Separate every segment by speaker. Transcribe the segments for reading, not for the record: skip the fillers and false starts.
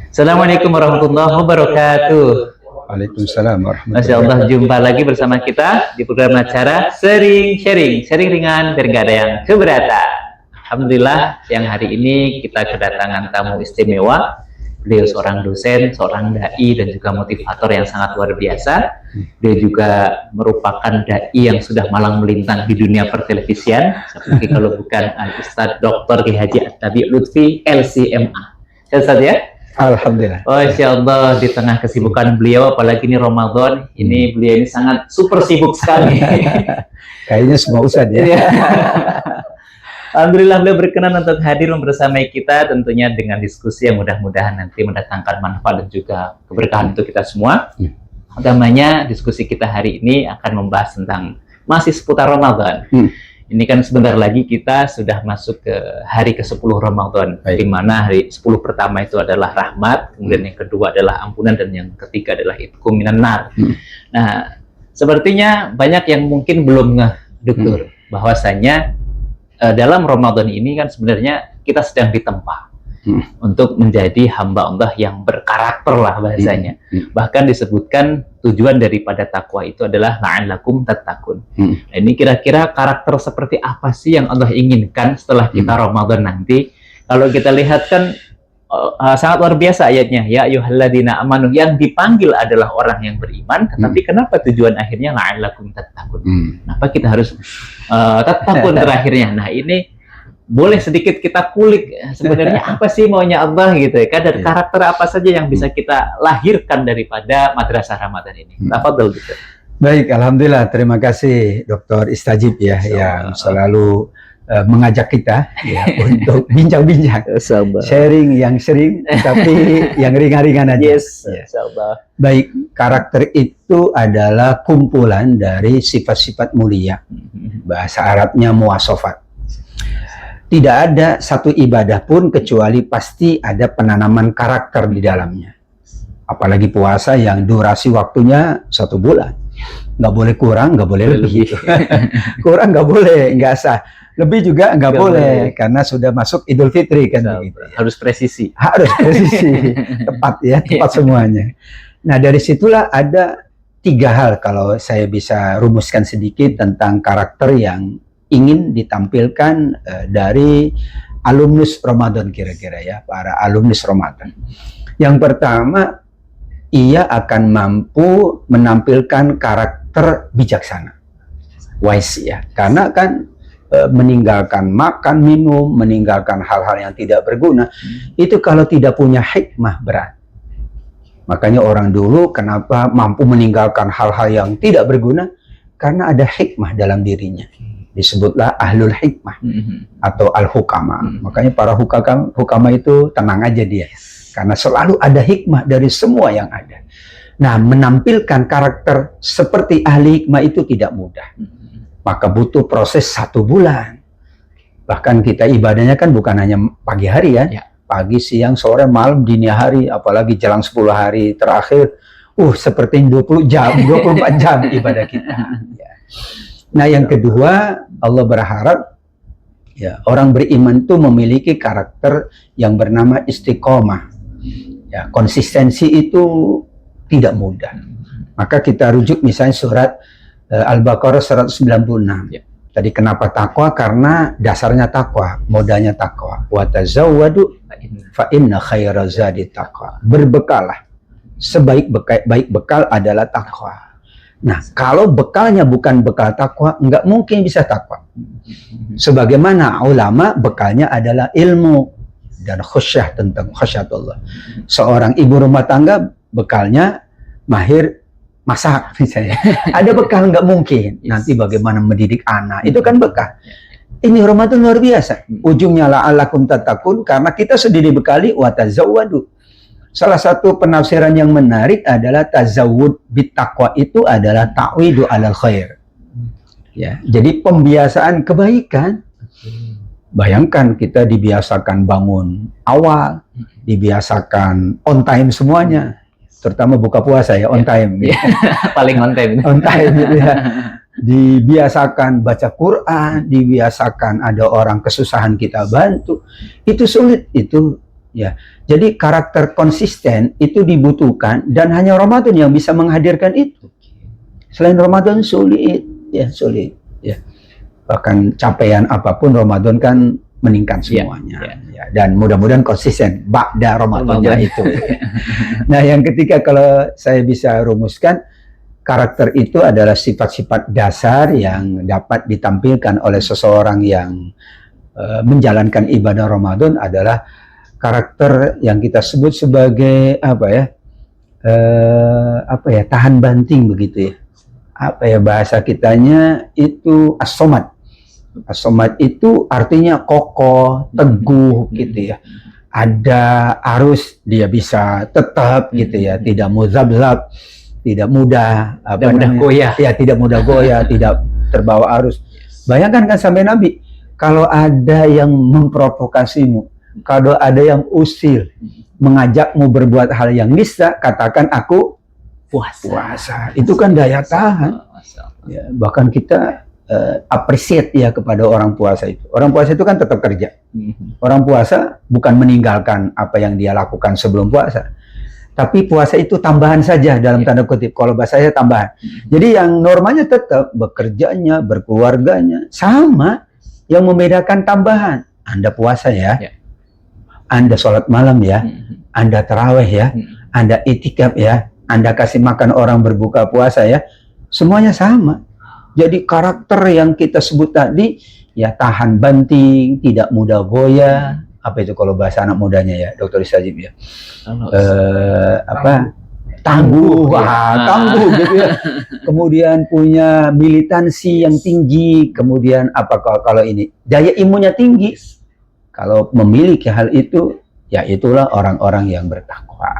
Speaker 1: Assalamualaikum warahmatullahi wabarakatuh.
Speaker 2: Waalaikumsalam warahmatullahi
Speaker 1: Masya Allah, jumpa lagi bersama kita di program acara Sering Sharing, sharing ringan dan gak ada yang keberatan. Alhamdulillah, yang hari ini kita kedatangan tamu istimewa. Beliau seorang dosen, seorang dai dan juga motivator yang sangat luar biasa. Dia juga merupakan dai yang sudah malang melintang di dunia pertelevisian. Seperti kalau bukan Al-Ustadz Dr. Kiai Haji At-Tabi Lutfi LCMA. Ustadz ya?
Speaker 2: Alhamdulillah.
Speaker 1: Oh, insya Allah di tengah kesibukan beliau, apalagi ini Ramadan, ini beliau ini sangat super sibuk sekali.
Speaker 2: Kayaknya semua ustadz ya.
Speaker 1: Alhamdulillah beliau berkenan untuk hadir membersamai kita, tentunya dengan diskusi yang mudah-mudahan nanti mendatangkan manfaat dan juga keberkahan untuk kita semua. Utamanya diskusi kita hari ini akan membahas tentang masih seputar Ramadan. Ini kan sebentar lagi kita sudah masuk ke hari ke-10 Ramadan, di mana hari 10 pertama itu adalah rahmat, kemudian yang kedua adalah ampunan, dan yang ketiga adalah itqum minan nar. Nah, sepertinya banyak yang mungkin belum ngeh, Dokter, bahwasanya dalam Ramadan ini kan sebenarnya kita sedang ditempa untuk menjadi hamba Allah yang berkarakter lah bahasanya. Bahkan disebutkan tujuan daripada takwa itu adalah la'allakum tattaqun. Nah, ini kira-kira karakter seperti apa sih yang Allah inginkan setelah kita Ramadan nanti? Kalau kita lihat kan sangat luar biasa ayatnya, ya ayyuhalladzina amanu, yang dipanggil adalah orang yang beriman, tetapi kenapa tujuan akhirnya la'allakum tattaqun? Kenapa kita harus tattaqun terakhirnya? Nah, ini boleh sedikit kita kulik sebenarnya apa sih maunya Allah gitu ya, kan, dan karakter apa saja yang bisa kita lahirkan daripada madrasah Ramadan ini. Tafadhol gitu.
Speaker 2: Baik, alhamdulillah, terima kasih Dr. Istajib ya, yang selalu mengajak kita ya, untuk bincang-bincang, sharing yang sering, tapi yang ringan-ringan aja.
Speaker 1: Yes,
Speaker 2: ya.
Speaker 1: Baik,
Speaker 2: karakter itu adalah kumpulan dari sifat-sifat mulia. Bahasa Arabnya muwasafat. Tidak ada satu ibadah pun kecuali pasti ada penanaman karakter di dalamnya. Apalagi puasa yang durasi waktunya 1 bulan. Nggak boleh kurang, nggak boleh lebih. Kurang nggak boleh, nggak sah. Lebih juga nggak boleh, karena sudah masuk Idul Fitri kan. Begitu.
Speaker 1: Harus presisi.
Speaker 2: Harus presisi. Tepat ya, tepat semuanya. Nah, dari situlah ada 3 hal kalau saya bisa rumuskan sedikit tentang karakter yang ingin ditampilkan dari alumnus Ramadan kira-kira ya, para alumnus Ramadan. Yang pertama, ia akan mampu menampilkan karakter bijaksana, wise ya, karena kan meninggalkan makan, minum, meninggalkan hal-hal yang tidak berguna, itu kalau tidak punya hikmah berat. Makanya orang dulu kenapa mampu meninggalkan hal-hal yang tidak berguna? Karena ada hikmah dalam dirinya. Disebutlah ahlul hikmah atau al-hukama. Makanya para hukama itu tenang aja dia, karena selalu ada hikmah dari semua yang ada. Nah, menampilkan karakter seperti ahli hikmah itu tidak mudah. Maka butuh proses 1 bulan. Bahkan kita ibadahnya kan bukan hanya pagi hari ya. Pagi, siang, sore, malam, dini hari, apalagi jelang 10 hari terakhir, seperti 20 jam, 24 jam ibadah kita. Nah, yang kedua, Allah berharap ya, orang beriman itu memiliki karakter yang bernama istiqomah. Ya, konsistensi itu tidak mudah. Maka kita rujuk misalnya surat Al-Baqarah 196. Tadi kenapa takwa? Karena dasarnya takwa, modalnya takwa. Wa tazawwadu fa inna khaira zadi taqwa. Berbekalah. Sebaik bekal adalah takwa. Nah, kalau bekalnya bukan bekal takwa, nggak mungkin bisa takwa. Sebagaimana ulama bekalnya adalah ilmu dan khusyah, tentang khusyatullah. Seorang ibu rumah tangga bekalnya mahir masak misalnya. Ada bekal nggak mungkin. Nanti bagaimana mendidik anak, itu kan bekal. Ini Ramadan luar biasa. Ujungnya la'allakum tattaqun, karena kita sudah dibekali wa tazawwadu. Salah satu penafsiran yang menarik adalah tazawwud bittaqwa itu adalah ta'widu alal khair. Ya, jadi pembiasaan kebaikan. Bayangkan kita dibiasakan bangun awal, dibiasakan on time semuanya. Terutama buka puasa ya, on time. Ya.
Speaker 1: Paling on time.
Speaker 2: On time gitu ya. Dibiasakan baca Quran, dibiasakan ada orang kesusahan kita bantu. Itu sulit, itu Ya, jadi karakter konsisten itu dibutuhkan dan hanya Ramadan yang bisa menghadirkan itu. Selain Ramadan sulit, sulit. Ya, bahkan capaian apapun Ramadan kan meningkat semuanya. Ya, dan mudah-mudahan konsisten ba'da Ramadannya itu. Nah, yang ketiga kalau saya bisa rumuskan, karakter itu adalah sifat-sifat dasar yang dapat ditampilkan oleh seseorang yang menjalankan ibadah Ramadan adalah karakter yang kita sebut sebagai tahan banting begitu ya. Bahasa kitanya itu as-somad. As-somad itu artinya kokoh, teguh gitu ya. Ada arus dia bisa tetap gitu ya, tidak muzabzab, tidak mudah
Speaker 1: goyah.
Speaker 2: Ya, tidak mudah goyah, tidak terbawa arus. Bayangkan kan sampai Nabi, kalau ada yang memprovokasimu, kalau ada yang usil, mengajakmu berbuat hal yang nista, katakan aku puasa. Itu kan daya tahan. Ya, bahkan kita appreciate ya kepada orang puasa itu. Orang puasa itu kan tetap kerja. Orang puasa bukan meninggalkan apa yang dia lakukan sebelum puasa. Tapi puasa itu tambahan saja dalam tanda kutip. Kalau bahasa saya tambahan. Jadi yang normalnya tetap bekerjanya, berkeluarganya sama. Yang membedakan tambahan. Anda puasa ya. Anda sholat malam ya. Anda taraweh ya. Anda itikaf ya. Anda kasih makan orang berbuka puasa ya. Semuanya sama. Jadi karakter yang kita sebut tadi ya tahan banting, tidak mudah goyah. Apa itu kalau bahasa anak mudanya ya, Dr. Istajib ya? Tangguh, tangguh gitu ya. Kemudian punya militansi yang tinggi, kemudian kalau ini daya imunnya tinggi. Kalau memiliki hal itu, ya itulah orang-orang yang bertakwa.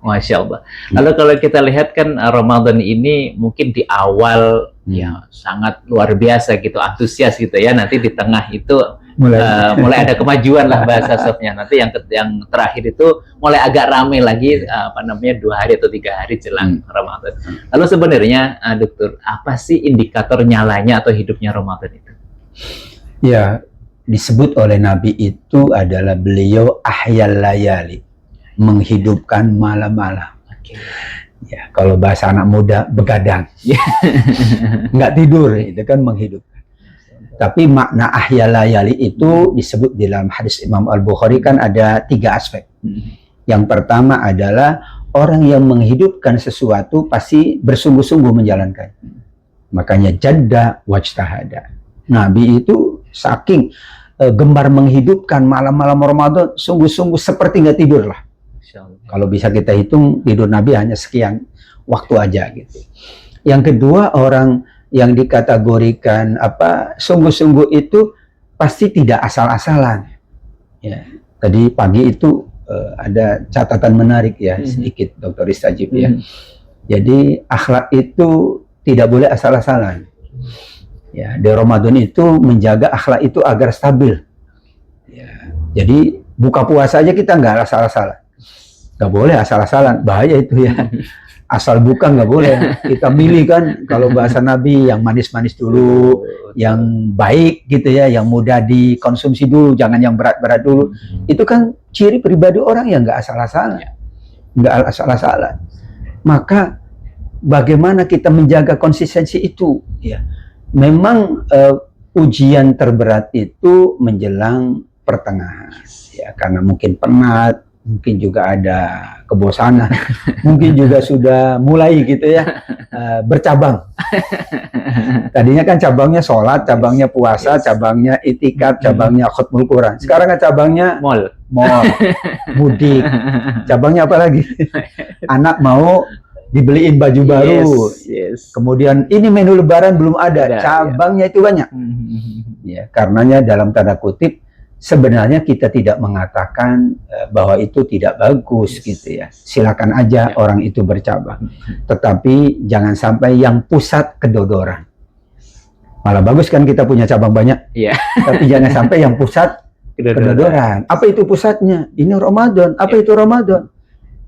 Speaker 1: Masya Allah. Lalu kalau kita lihat kan Ramadan ini mungkin di awal ya sangat luar biasa gitu, antusias gitu ya. Nanti di tengah itu mulai ada kemajuan lah bahasa sofnya. Nanti yang terakhir itu mulai agak ramai lagi 2 hari atau 3 hari jelang Ramadan. Lalu sebenarnya dokter, apa sih indikator nyalanya atau hidupnya Ramadan itu?
Speaker 2: Ya, disebut oleh Nabi itu adalah beliau ahyal layali, menghidupkan malam-malam. Ya, kalau bahasa anak muda begadang. Nggak tidur, itu kan menghidupkan. Tapi makna ahya layali itu disebut di dalam hadis Imam Al-Bukhari kan ada 3 aspek. Yang pertama adalah orang yang menghidupkan sesuatu pasti bersungguh-sungguh menjalankan. Makanya jadda wajtahada. Nabi itu saking gemar menghidupkan malam-malam Ramadan, sungguh-sungguh seperti nggak tidur lah. Kalau bisa kita hitung, tidur Nabi hanya sekian waktu aja gitu. Yang kedua, orang yang dikategorikan sungguh-sungguh itu pasti tidak asal-asalan. Ya, tadi pagi itu ada catatan menarik ya, sedikit Dr. Istajib ya. Jadi akhlak itu tidak boleh asal-asalan. Ya, di Ramadan itu menjaga akhlak itu agar stabil. Ya, jadi buka puasa aja kita nggak asal-asalan. Nggak boleh asal-asalan, bahaya itu ya. Asal buka nggak boleh. Kita milih kan, kalau bahasa Nabi yang manis-manis dulu, yang baik gitu ya, yang mudah dikonsumsi dulu, jangan yang berat-berat dulu. Itu kan ciri pribadi orang yang nggak asal-asalan. Nggak asal-asalan. Maka bagaimana kita menjaga konsistensi itu? Ya, memang ujian terberat itu menjelang pertengahan. Ya, karena mungkin penat, mungkin juga ada kebosanan, mungkin juga sudah mulai gitu ya bercabang. Tadinya kan cabangnya sholat, cabangnya puasa, cabangnya itikaf, cabangnya khutbul Quran. Sekarang kan cabangnya mall, mudik. Cabangnya apa lagi? Anak mau dibeliin baju baru. Kemudian ini menu lebaran belum ada, cabangnya itu banyak. Ya, karenanya dalam tanda kutip sebenarnya kita tidak mengatakan bahwa itu tidak bagus gitu ya. Silakan aja orang itu bercabang. Tetapi jangan sampai yang pusat kedodoran. Malah bagus kan kita punya cabang banyak. Tapi jangan sampai yang pusat kedodoran. Apa itu pusatnya? Ini Ramadan. Apa itu Ramadan?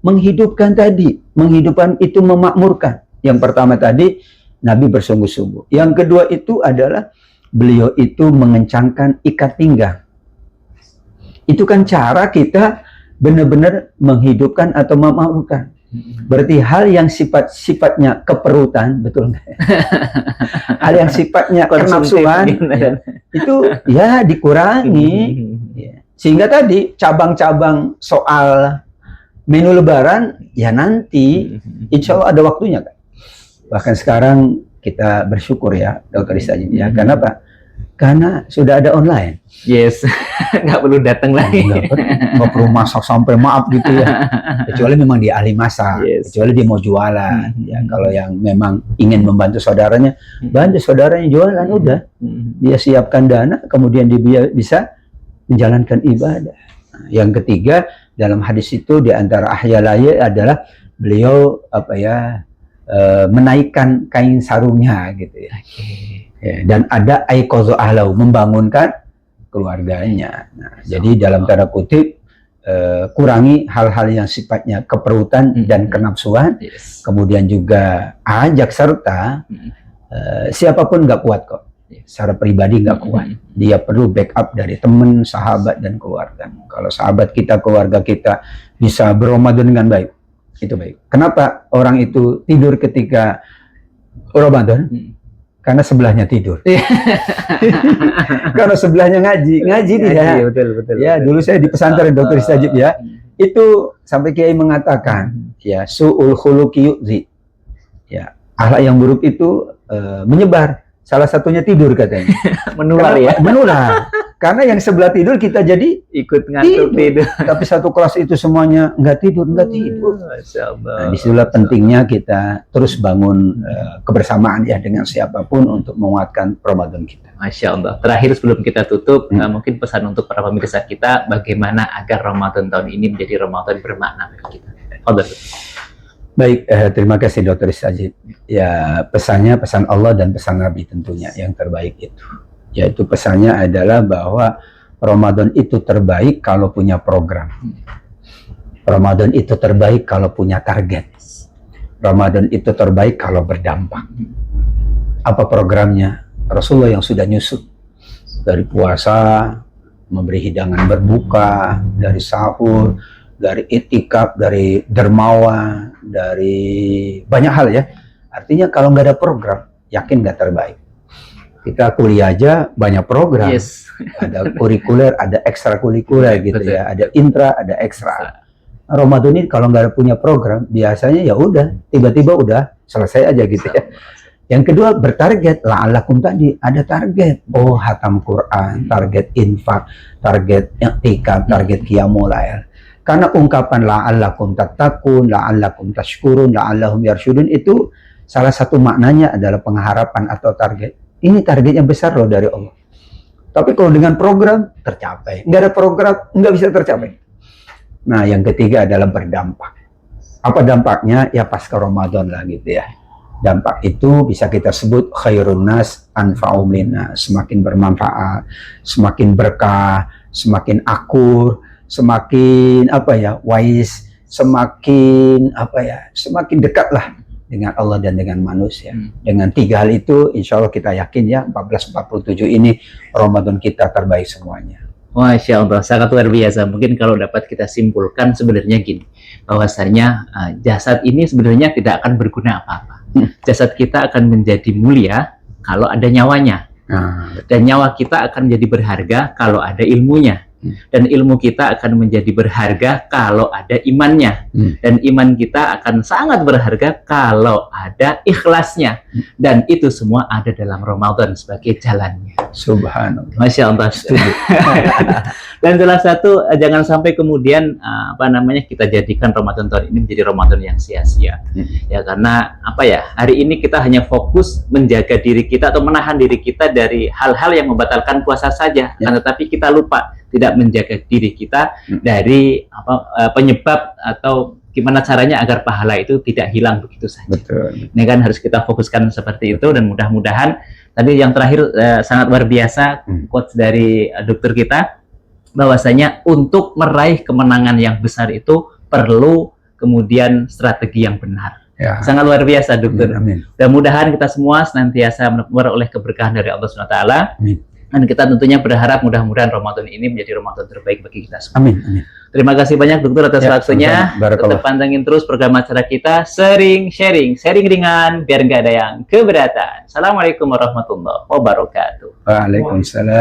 Speaker 2: Menghidupkan tadi. Menghidupkan itu memakmurkan. Yang pertama tadi Nabi bersungguh-sungguh. Yang kedua itu adalah beliau itu mengencangkan ikat pinggang. Itu kan cara kita benar-benar menghidupkan atau memakmurkan. Berarti hal yang sifatnya keperutan, betul nggak? Hal yang sifatnya kenafsuan itu ya dikurangi. Sehingga tadi cabang-cabang soal menu lebaran ya nanti insya Allah ada waktunya kan. Bahkan sekarang kita bersyukur ya Dr. Istajib ya. Kenapa? Karena sudah ada online.
Speaker 1: Yes, nggak perlu datang lagi.
Speaker 2: Nggak perlu masak sampai maaf gitu ya. Kecuali memang dia ahli masak, kecuali dia mau jualan. Ya, kalau yang memang ingin membantu saudaranya, bantu saudaranya jualan udah. Dia siapkan dana, kemudian dia bisa menjalankan ibadah. Yang ketiga dalam hadis itu di antara ahyalaya adalah beliau menaikkan kain sarungnya gitu ya. Ya, dan ada aikozo ahlau, membangunkan keluarganya. Nah, jadi dalam tanda kutip kurangi hal-hal yang sifatnya keperutan dan kenafsuan. Kemudian juga ajak serta siapapun nggak kuat kok. Secara pribadi nggak kuat. Dia perlu backup dari teman, sahabat dan keluarga. Kalau sahabat kita, keluarga kita bisa berRamadan dengan baik, itu baik. Kenapa orang itu tidur ketika Ramadan? Karena sebelahnya tidur. Karena sebelahnya ngaji dia.
Speaker 1: Betul.
Speaker 2: Ya, dulu saya di pesantren Dr. Istajib ya. Itu sampai Kiai mengatakan, ya, su'ul khuluqi yu'zi. Ya, akhlak yang buruk itu menyebar. Salah satunya tidur katanya.
Speaker 1: Menular ya.
Speaker 2: Menular. Karena yang sebelah tidur kita jadi
Speaker 1: ikut ngantuk tidur.
Speaker 2: Tapi satu kelas itu semuanya nggak tidur. Nah, disitulah pentingnya kita terus bangun kebersamaan ya dengan siapapun untuk menguatkan Ramadan kita.
Speaker 1: Masya Allah. Terakhir sebelum kita tutup, mungkin pesan untuk para pemirsa kita, bagaimana agar Ramadan tahun ini menjadi Ramadan bermakna bagi kita.
Speaker 2: Baik, terima kasih Dr. Istajib. Ya, pesannya pesan Allah dan pesan Nabi tentunya yang terbaik itu. Yaitu pesannya adalah bahwa Ramadan itu terbaik kalau punya program. Ramadan itu terbaik kalau punya target. Ramadan itu terbaik kalau berdampak. Apa programnya? Rasulullah yang sudah nyusun. Dari puasa, memberi hidangan berbuka, dari sahur, dari itikaf, dari dermawan, dari banyak hal ya. Artinya kalau nggak ada program, yakin nggak terbaik. Kita kuliah aja banyak program, ada kurikuler, ada ekstrakurikuler gitu ya, ada intra, ada ekstra. Ramadan ini kalau nggak punya program, biasanya ya udah, tiba-tiba udah selesai aja gitu ya. Yang kedua bertarget, la'allakum tadi ada target, oh hatam Quran, target infak, target i'tikaf, target qiyamul lail. Karena ungkapan la'allakum tattaqun, la'allakum tashkurun, la'allahum yarsyudun itu salah satu maknanya adalah pengharapan atau target. Ini target yang besar loh dari Allah. Tapi kalau dengan program, tercapai. Nggak ada program, nggak bisa tercapai. Nah, yang ketiga adalah berdampak. Apa dampaknya? Ya pasca Ramadan lah gitu ya. Dampak itu bisa kita sebut khairun nas anfa'um linnas. Semakin bermanfaat, semakin berkah, semakin akur, semakin wise, semakin semakin dekat lah dengan Allah dan dengan manusia. Dengan tiga hal itu, insya Allah kita yakin ya, 1447 ini Ramadan kita terbaik semuanya.
Speaker 1: Masya Allah, sangat luar biasa. Mungkin kalau dapat kita simpulkan sebenarnya gini, bahwasanya jasad ini sebenarnya tidak akan berguna apa-apa. Jasad kita akan menjadi mulia kalau ada nyawanya. Dan nyawa kita akan menjadi berharga kalau ada ilmunya. Dan ilmu kita akan menjadi berharga kalau ada imannya. Dan iman kita akan sangat berharga kalau ada ikhlasnya. Dan itu semua ada dalam Ramadan sebagai jalannya.
Speaker 2: Subhanallah.
Speaker 1: Masya Allah. Dan salah satu, jangan sampai kemudian kita jadikan Ramadan tahun ini menjadi Ramadan yang sia-sia. Ya, karena hari ini kita hanya fokus menjaga diri kita atau menahan diri kita dari hal-hal yang membatalkan puasa saja. Tetapi kita lupa tidak menjaga diri kita dari penyebab atau gimana caranya agar pahala itu tidak hilang begitu saja.
Speaker 2: Betul.
Speaker 1: Ini kan harus kita fokuskan seperti itu, dan mudah-mudahan tadi yang terakhir sangat luar biasa quotes dari dokter kita, bahwasanya untuk meraih kemenangan yang besar itu perlu kemudian strategi yang benar. Ya. Sangat luar biasa dokter. Mudah-mudahan kita semua senantiasa memperoleh keberkahan dari Allah SWT. Dan kita tentunya berharap mudah-mudahan Ramadan ini menjadi Ramadan terbaik bagi kita semua.
Speaker 2: Amin. Amin.
Speaker 1: Terima kasih banyak dokter atas waktunya.
Speaker 2: sama-sama. Barakallah.
Speaker 1: Tetap pantengin terus program acara kita, sharing ringan biar nggak ada yang keberatan. Assalamualaikum warahmatullahi wabarakatuh.
Speaker 2: Waalaikumsalam.